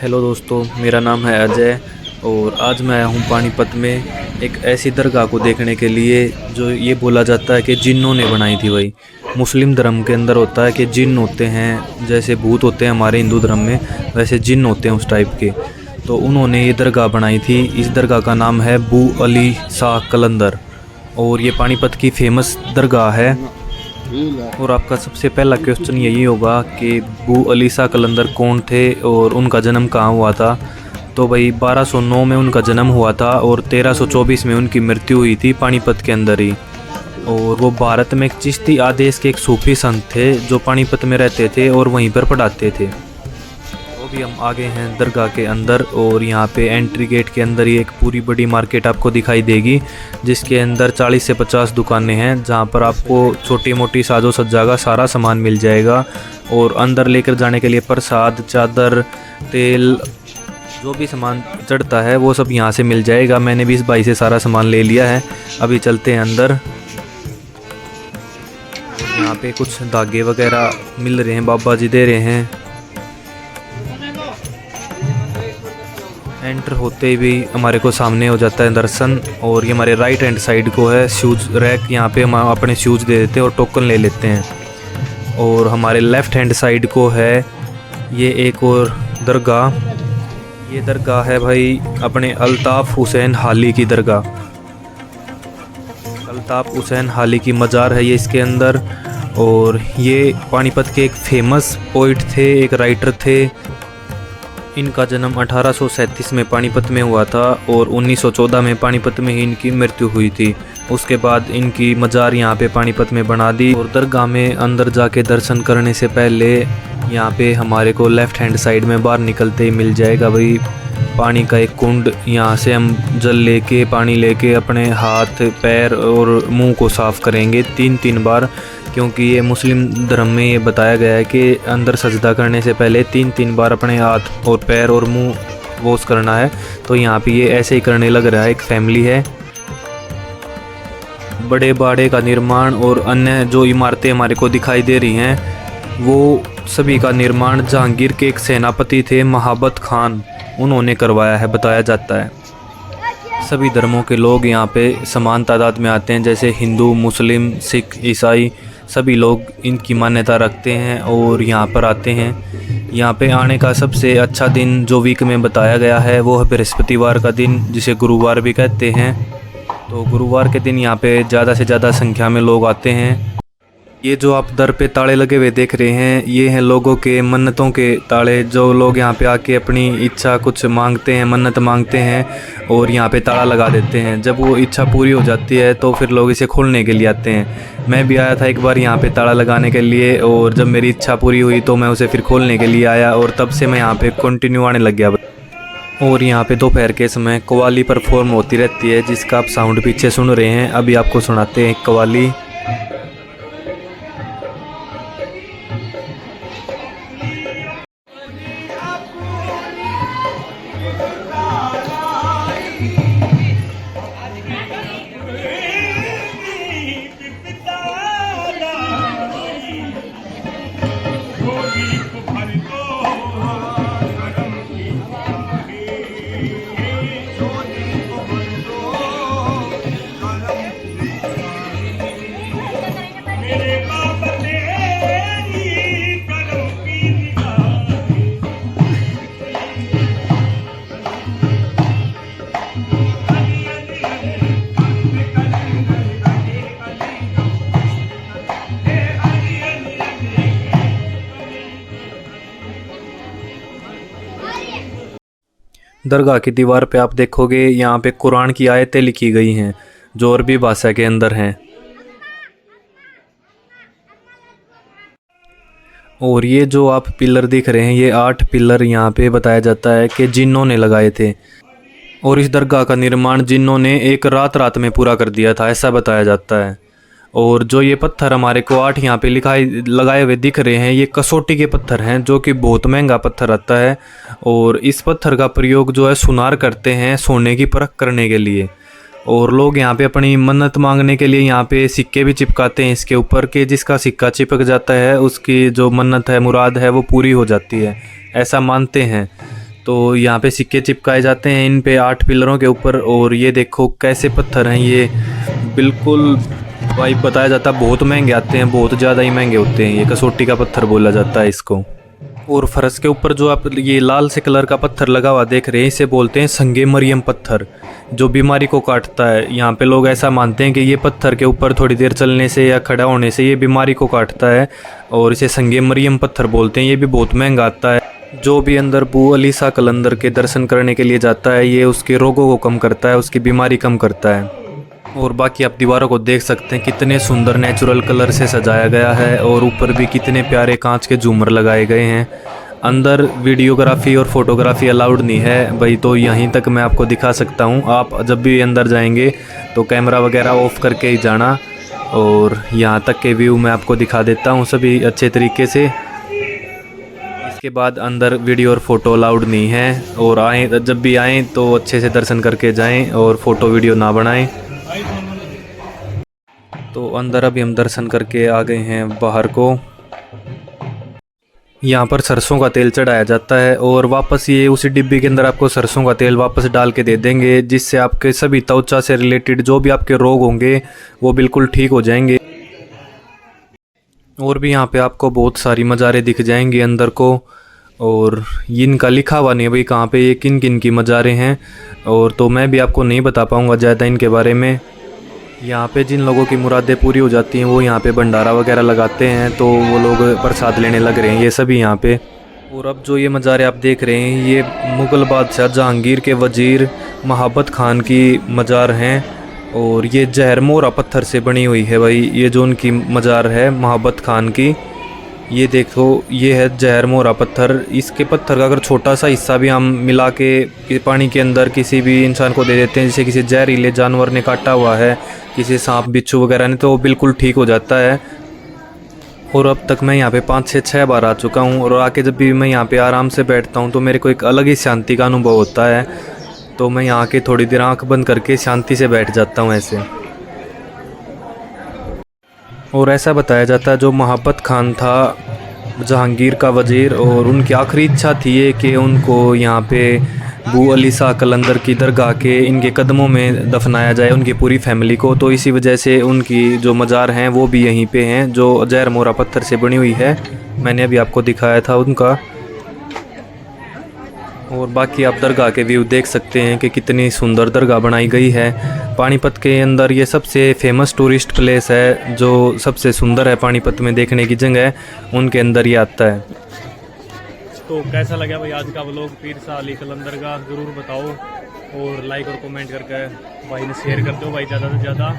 Hello दोस्तों, मेरा नाम है अजय और आज मैं आया हूँ पानीपत में एक ऐसी दरगाह को देखने के लिए जो ये बोला जाता है कि जिन्नों ने बनाई थी। भाई, मुस्लिम धर्म के अंदर होता है कि जिन्न होते हैं, जैसे भूत होते हैं हमारे हिंदू धर्म में, वैसे जिन्न होते हैं उस टाइप के। तो उन्होंने ये दरगाह बनाई थी। इस दरगाह का नाम है बू अली शाह कलंदर और ये पानीपत की फेमस दरगाह है। और आपका सबसे पहला क्वेश्चन यही होगा कि बू अली शाह कलंदर कौन थे और उनका जन्म कहाँ हुआ था। तो भाई 1209 में उनका जन्म हुआ था और 1324 में उनकी मृत्यु हुई थी पानीपत के अंदर ही। और वो भारत में एक चिश्ती आदेश के एक सूफी संत थे जो पानीपत में रहते थे और वहीं पर पढ़ाते थे। भी हम आगे हैं दरगाह के अंदर और यहाँ पे एंट्री गेट के अंदर ही एक पूरी बड़ी मार्केट आपको दिखाई देगी, जिसके अंदर 40 से 50 दुकानें हैं जहाँ पर आपको छोटी मोटी साजो सज्जा का सारा सामान मिल जाएगा। और अंदर लेकर जाने के लिए प्रसाद, चादर, तेल, जो भी सामान चढ़ता है वो सब यहाँ से मिल जाएगा। मैंने भी इस भाई से सारा सामान ले लिया है। अभी चलते हैं अंदर। यहाँ पे कुछ धागे वगैरह मिल रहे हैं, बाबा जी दे रहे हैं। एंटर होते ही भी हमारे को सामने हो जाता है दर्शन और ये हमारे राइट हैंड साइड को है शूज़ रैक। यहाँ पे हम अपने शूज़ दे देते हैं और टोकन ले लेते हैं। और हमारे लेफ़्ट हैंड साइड को है ये एक और दरगाह। ये दरगाह है भाई अपने अल्ताफ़ हुसैन हाली की दरगाह। अल्ताफ़ हुसैन हाली की मज़ार है ये इसके अंदर। और ये पानीपत के एक फेमस पोइट थे, एक राइटर थे। इनका जन्म 1837 में पानीपत में हुआ था और 1914 में पानीपत में ही इनकी मृत्यु हुई थी। उसके बाद इनकी मज़ार यहाँ पे पानीपत में बना दी। और दरगाह में अंदर जाके दर्शन करने से पहले यहाँ पे हमारे को लेफ़्ट हैंड साइड में बाहर निकलते ही मिल जाएगा भाई पानी का एक कुंड। यहाँ से हम जल लेके, पानी लेके अपने हाथ, पैर और मुंह को साफ़ करेंगे 3-3 बार, क्योंकि ये मुस्लिम धर्म में ये बताया गया है कि अंदर सजदा करने से पहले 3-3 बार अपने हाथ और पैर और मुंह वॉश करना है। तो यहाँ पे ये ऐसे ही करने लग रहा है। एक फैमिली है। बड़े बाड़े का निर्माण और अन्य जो इमारतें हमारे को दिखाई दे रही हैं वो सभी का निर्माण जहांगीर के एक सेनापति थे, महाबत खान, उन्होंने करवाया है बताया जाता है। सभी धर्मों के लोग यहाँ पे समान तादाद में आते हैं, जैसे हिंदू, मुस्लिम, सिख, ईसाई, सभी लोग इनकी मान्यता रखते हैं और यहाँ पर आते हैं। यहाँ पे आने का सबसे अच्छा दिन जो वीक में बताया गया है वो है बृहस्पतिवार का दिन, जिसे गुरुवार भी कहते हैं। तो गुरुवार के दिन यहाँ पे ज़्यादा से ज़्यादा संख्या में लोग आते हैं। ये जो आप दर पे ताले लगे हुए देख रहे हैं ये हैं लोगों के मन्नतों के ताले। जो लोग यहाँ पे आके अपनी इच्छा कुछ मांगते हैं, मन्नत मांगते हैं और यहाँ पे ताला लगा देते हैं। जब वो इच्छा पूरी हो जाती है तो फिर लोग इसे खोलने के लिए आते हैं। मैं भी आया था एक बार यहाँ पे ताला लगाने के लिए और जब मेरी इच्छा पूरी हुई तो मैं उसे फिर खोलने के लिए आया और तब से मैं यहाँ पे कंटिन्यू आने लग गया। और यहाँ पे दोपहर के समय कव्वाली परफॉर्म होती रहती है, जिसका आप साउंड पीछे सुन रहे हैं। अभी आपको सुनाते हैं कव्वाली। दरगाह की दीवार पे आप देखोगे यहाँ पे कुरान की आयतें लिखी गई हैं जो अरबी भाषा के अंदर हैं। और ये जो आप पिलर दिख रहे हैं ये 8 पिलर यहाँ पे बताया जाता है कि जिन्नों ने लगाए थे। और इस दरगाह का निर्माण जिन्नों ने एक रात में पूरा कर दिया था, ऐसा बताया जाता है। और जो ये पत्थर हमारे को 8 यहाँ पे लगाए हुए दिख रहे हैं ये कसौटी के पत्थर हैं, जो कि बहुत महंगा पत्थर आता है। और इस पत्थर का प्रयोग जो है सुनार करते हैं सोने की परख करने के लिए। और लोग यहाँ पे अपनी मन्नत मांगने के लिए यहाँ पे सिक्के भी चिपकाते हैं इसके ऊपर, कि जिसका सिक्का चिपक जाता है उसकी जो मन्नत है, मुराद है, वो पूरी हो जाती है, ऐसा मानते हैं। तो यहाँ पे सिक्के चिपकाए जाते हैं इन पे 8 पिलरों के ऊपर। और ये देखो कैसे पत्थर हैं ये, बिल्कुल भाई बताया जाता है बहुत महंगे आते हैं, बहुत ज़्यादा ही महंगे होते हैं। ये कसौटी का पत्थर बोला जाता है इसको। और फर्श के ऊपर जो आप ये लाल से कलर का पत्थर लगा हुआ देख रहे हैं, इसे बोलते हैं संगे मरियम पत्थर, जो बीमारी को काटता है। यहाँ पे लोग ऐसा मानते हैं कि ये पत्थर के ऊपर थोड़ी देर चलने से या खड़ा होने से ये बीमारी को काटता है, और इसे संगे मरियम पत्थर बोलते हैं। ये भी बहुत महंगा आता है। जो भी अंदर बू अलीसा कलंदर के दर्शन करने के लिए जाता है, ये उसके रोगों को कम करता है, उसकी बीमारी कम करता है। और बाकी आप दीवारों को देख सकते हैं कितने सुंदर नेचुरल कलर से सजाया गया है, और ऊपर भी कितने प्यारे कांच के झूमर लगाए गए हैं। अंदर वीडियोग्राफी और फोटोग्राफी अलाउड नहीं है भाई, तो यहीं तक मैं आपको दिखा सकता हूँ। आप जब भी अंदर जाएंगे तो कैमरा वगैरह ऑफ करके ही जाना, और यहाँ तक के व्यू मैं आपको दिखा देता हूँ सभी अच्छे तरीके से। इसके बाद अंदर वीडियो और फ़ोटो अलाउड नहीं है, और जब भी आएँ तो अच्छे से दर्शन करके जाएं और फ़ोटो वीडियो ना बनाएं। तो अंदर अभी हम दर्शन करके आ गए हैं बाहर को। यहाँ पर सरसों का तेल चढ़ाया जाता है, और वापस ये उसी डिब्बी के अंदर आपको सरसों का तेल वापस डाल के दे देंगे, जिससे आपके सभी त्वचा से रिलेटेड जो भी आपके रोग होंगे वो बिल्कुल ठीक हो जाएंगे। और भी यहाँ पे आपको बहुत सारी मज़ारें दिख जाएंगी अंदर को, और इनका लिखा हुआ नहीं है भाई कहाँ पे ये किन किन की मज़ारें हैं, और तो मैं भी आपको नहीं बता पाऊँगा ज़्यादा इनके बारे में। यहाँ पे जिन लोगों की मुरादें पूरी हो जाती हैं वो यहाँ पे भंडारा वगैरह लगाते हैं, तो वो लोग प्रसाद लेने लग रहे हैं ये सभी यहाँ पे। और अब जो ये मज़ारे आप देख रहे हैं, ये मुग़ल बादशाह जहांगीर के वज़ीर महाबत खान की मज़ार हैं, और ये जहर मोहरा पत्थर से बनी हुई है भाई। ये जो उनकी मज़ार है महाबत खान की, ये देखो ये है जहर मोहरा पत्थर। इसके पत्थर का अगर छोटा सा हिस्सा भी हम मिला के पानी के अंदर किसी भी इंसान को दे देते हैं, जैसे किसी जहरीले जानवर ने काटा हुआ है, किसी सांप बिच्छू वगैरह ने, तो वो बिल्कुल ठीक हो जाता है। और अब तक मैं यहाँ पे 5 से 6 बार आ चुका हूँ, और आके जब भी मैं यहाँ पे आराम से बैठता हूँ तो मेरे को एक अलग ही शांति का अनुभव होता है। तो मैं यहाँ के थोड़ी देर आँख बंद करके शांति से बैठ जाता हूँ ऐसे। और ऐसा बताया जाता है जो महाबत खान था जहांगीर का वज़ीर, और उनकी आखिरी इच्छा थी ये कि उनको यहाँ पे बू अली शाह कलंदर की दरगाह के इनके कदमों में दफनाया जाए, उनकी पूरी फैमिली को। तो इसी वजह से उनकी जो मज़ार हैं वो भी यहीं पे हैं, जो जहर मोहरा पत्थर से बनी हुई है। मैंने अभी आपको दिखाया था उनका। और बाकी आप दरगाह के व्यू देख सकते हैं कि कितनी सुंदर दरगाह बनाई गई है। पानीपत के अंदर ये सबसे फेमस टूरिस्ट प्लेस है, जो सबसे सुंदर है पानीपत में देखने की जगह, उनके अंदर ये आता है। तो कैसा लगा भाई आज का व्लॉग पीर शाह अली कलंदर का, ज़रूर बताओ, और लाइक और कमेंट करके भाई ने शेयर कर दो भाई ज़्यादा से ज़्यादा।